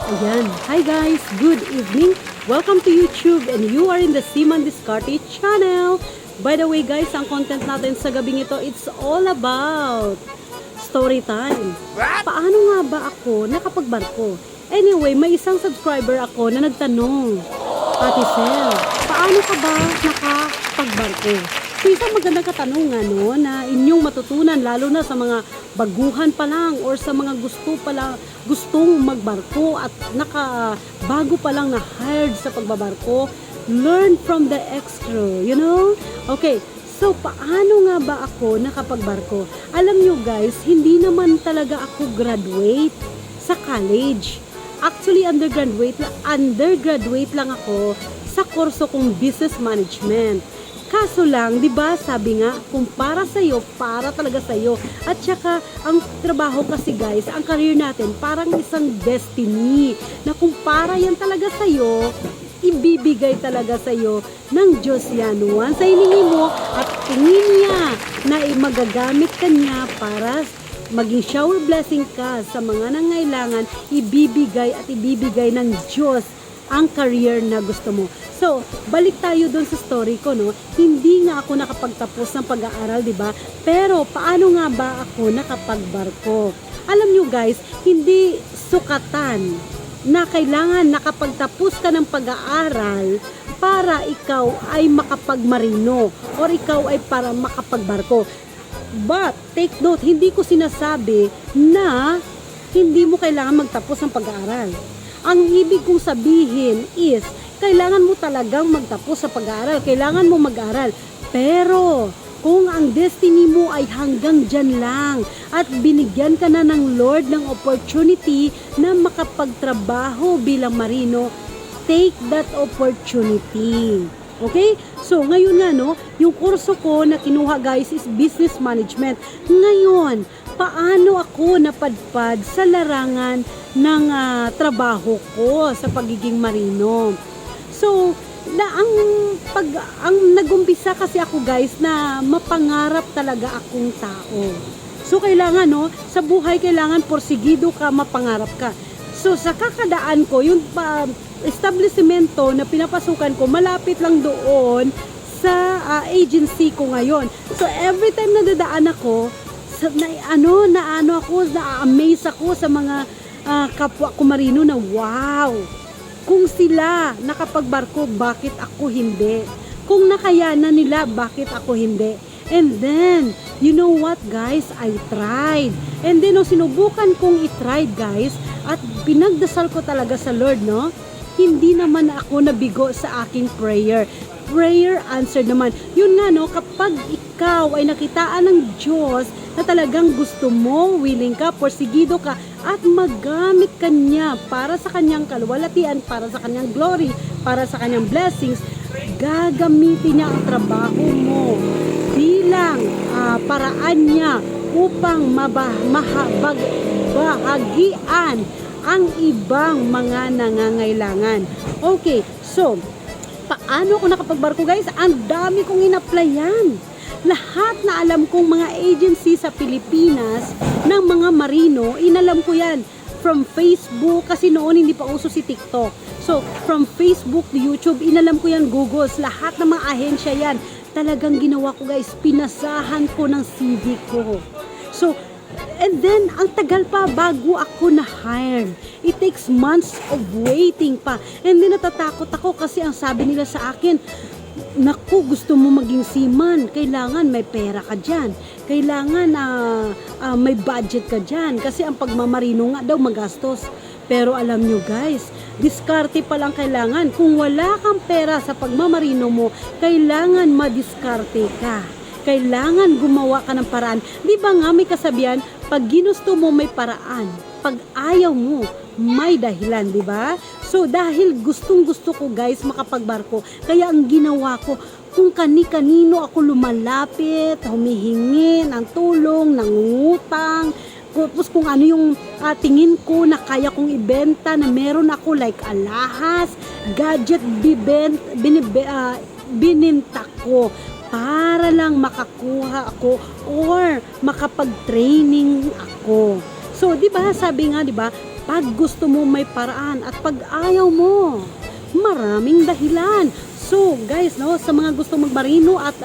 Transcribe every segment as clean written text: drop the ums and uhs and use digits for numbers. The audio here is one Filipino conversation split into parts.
Ayan. Hi guys, good evening. Welcome to YouTube and you are in the Seaman Discarte channel. By the way guys, ang content natin sa gabing ito, it's all about story time. Paano nga ba ako nakapagbarko? Anyway, may isang subscriber ako na nagtanong, Ate Sel, paano ka ba nakapagbarko? So isang magandang katanungan no, na inyong matutunan lalo na sa mga baguhan pa lang or sa mga gustong magbarko at bago pa lang na hired sa pagbabarko. Learn from the extra, you know? Okay, so paano nga ba ako nakapagbarko? Alam nyo guys, hindi naman talaga ako graduate sa college. Actually, undergraduate lang ako sa kurso kong business management. Kaso lang, 'di ba? Sabi nga, kung para sa iyo, para talaga sa iyo. At saka ang trabaho kasi guys, ang career natin parang isang destiny na kung para yan talaga sa iyo, ibibigay talaga sa iyo ng Diyos yan. Once ay hiningi mo at tingin niya na magagamit ka niya para maging shower blessing ka sa mga nangailangan, ibibigay ng Diyos ang career na gusto mo. So, balik tayo doon sa story ko, no? Hindi nga ako nakapagtapos ng pag-aaral, di ba? Pero, paano nga ba ako nakapagbarko? Alam nyo guys, hindi sukatan na kailangan nakapagtapos ka ng pag-aaral para ikaw ay makapagmarino or ikaw ay para makapagbarko. But, take note, hindi ko sinasabi na hindi mo kailangan magtapos ng pag-aaral. Ang ibig kong sabihin is, kailangan mo talagang magtapos sa pag-aaral. Kailangan mo mag-aral. Pero, kung ang destiny mo ay hanggang dyan lang at binigyan ka na ng Lord ng opportunity na makapagtrabaho bilang marino, take that opportunity. Okay? So, ngayon nga, no, yung kurso ko na kinuha guys is business management. Ngayon, paano ako napadpad sa larangan ng trabaho ko sa pagiging marino? So, ang nagumpisa kasi ako guys na mapangarap talaga akong tao. So, kailangan no, sa buhay kailangan porsigido ka, mapangarap ka. So, sa kakadaan ko, yung establishmento na pinapasukan ko, malapit lang doon sa agency ko ngayon. So, every time na dadaan ako, na-amaze ako sa mga kapwa ko marino na wow! Kung sila nakapagbarko, bakit ako hindi? Kung nakayanan nila, bakit ako hindi? And then, you know what guys? I tried. And then, sinubukan kong i-try guys, at pinagdasal ko talaga sa Lord, no? Hindi naman ako nabigo sa aking prayer. Prayer answered naman. Yun nga, no? Kapag ikaw ay nakitaan ng Diyos na talagang gusto mo, willing ka, porsigido ka, at magamit kanya para sa kanyang kalwalatian, para sa kanyang glory, para sa kanyang blessings, gagamitin niya ang trabaho mo bilang paraan niya upang bahagian ang ibang mga nangangailangan. Okay, so paano ako nakapagbarko guys? Ang dami kong in-applyan. Lahat na alam kong mga agency sa Pilipinas ng mga marino, inalam ko yan from Facebook, kasi noon hindi pa uso si TikTok. So, from Facebook to YouTube, inalam ko yan, Google, lahat ng mga ahensya yan. Talagang ginawa ko guys, pinasahan ko ng CV ko. So, and then, ang tagal pa bago ako na-hired. It takes months of waiting pa. And then, natatakot ako kasi ang sabi nila sa akin, naku, gusto mo maging seaman, kailangan may pera ka dyan. Kailangan may budget ka dyan. Kasi ang pagmamarino nga daw magastos. Pero alam nyo guys, diskarte pa lang kailangan. Kung wala kang pera sa pagmamarino mo, kailangan madiskarte ka. Kailangan gumawa ka ng paraan. Di ba nga may kasabihan, pag ginusto mo may paraan, pag ayaw mo may dahilan, di ba? So dahil gustong-gusto ko guys makapagbarko, kaya ang ginawa ko, kung kani-kanino ako lumalapit, humihingi ng tulong, nangungutang, tapos kung ano yung tingin ko na kaya kong ibenta na meron ako like alahas, gadget, bininta ko para lang makakuha ako or makapag-training ako. So, 'di ba? Sabi nga, 'di ba? Pag gusto mo, may paraan. At pag ayaw mo, maraming dahilan. So, guys, no, sa mga gusto magmarino at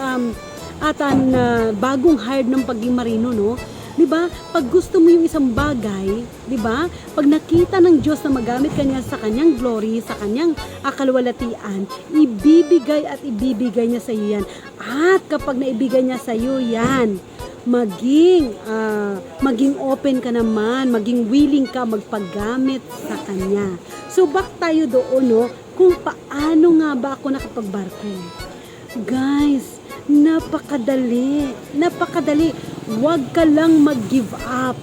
bagong hired ng pagiging marino, no, 'di ba? Pag gusto mo yung isang bagay, 'di ba? Pag nakita ng Diyos na magamit kanya sa kanyang glory, sa kanyang kalwalatian, ibibigay at ibibigay niya sa iyo 'yan. At kapag naibigay niya sa iyo 'yan, maging open ka naman, maging willing ka magpaggamit sa kanya. So back tayo doon, no, kung paano nga ba ako nakapagbarko. Guys, napakadali. Huwag ka lang mag-give up.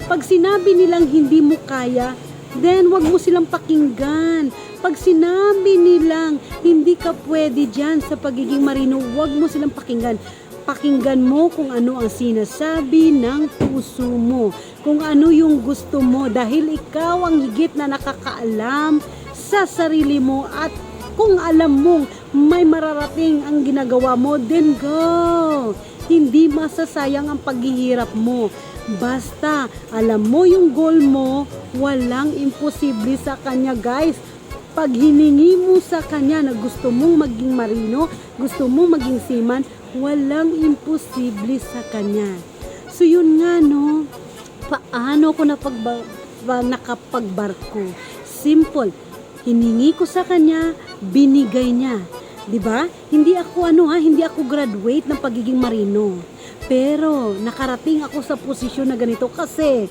Pag sinabi nilang hindi mo kaya, then huwag mo silang pakinggan. Pag sinabi nilang hindi ka pwede dyan sa pagiging marino, huwag mo silang pakinggan. Pakinggan mo kung ano ang sinasabi ng puso mo. Kung ano yung gusto mo. Dahil ikaw ang higit na nakakaalam sa sarili mo. At kung alam mong may mararating ang ginagawa mo, then go. Hindi masasayang ang paghihirap mo. Basta alam mo yung goal mo, walang imposible sa kanya, guys. Pag hiningi mo sa kanya na gusto mong maging marino, gusto mong maging seaman, walang imposible sa kanya. So yun nga, no, paano ko nakapagbarko? Simple. Hiningi ko sa kanya, binigay niya. 'Di ba? Hindi ako graduate ng pagiging marino. Pero nakarating ako sa posisyon na ganito kasi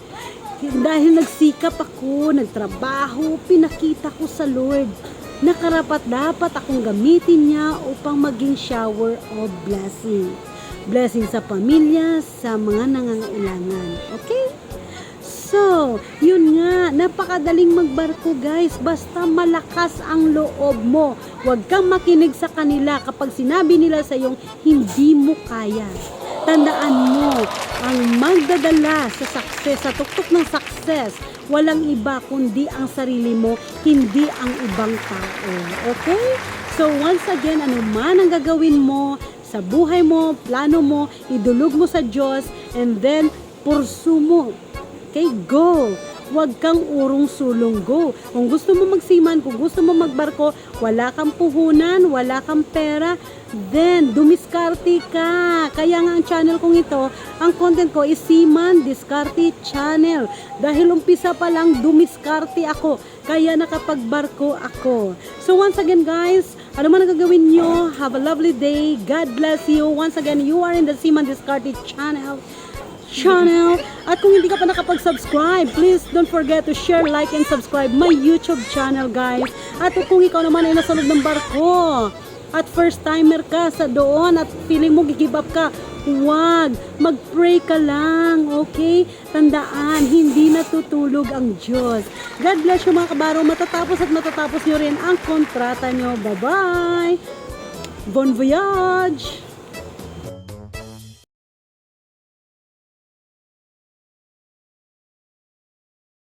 dahil nagsikap ako, nagtrabaho, pinakita ko sa Lord na karapat-dapat akong gamitin niya upang maging shower of blessing. Blessing sa pamilya, sa mga nangangailangan. Okay? So, yun nga, napakadaling magbarko, guys, basta malakas ang loob mo. Huwag kang makinig sa kanila kapag sinabi nila sa iyong hindi mo kaya. Tandaan mo, ang magdadala sa success, sa tuktok ng success, walang iba kundi ang sarili mo, hindi ang ibang tao. Okay? So, once again, ano man ang gagawin mo sa buhay mo, plano mo, idulog mo sa Diyos, and then, pursue mo. Okay, go. Huwag kang urong-sulong, go. Kung gusto mo magsiman, kung gusto mo magbarko, wala kang puhunan, wala kang pera, then dumiskarte ka. Kaya nga ang channel kong ito, ang content ko is Seaman Diskarte Channel. Dahil umpisa pa lang, dumiskarte ako. Kaya nakapagbarko ako. So once again, guys, ano man ang gagawin nyo, have a lovely day. God bless you. Once again, you are in the Seaman Diskarte Channel. At kung hindi ka pa nakapag-subscribe, please don't forget to share, like, and subscribe my YouTube channel, guys. At kung ikaw naman ay nasa loob ng barko at first timer ka sa doon at feeling mo give up ka, huwag, mag-pray ka lang, okay? Tandaan, hindi natutulog ang Diyos. God bless you, mga kabaro. Matatapos nyo rin ang kontrata nyo. Bye-bye! Bon voyage!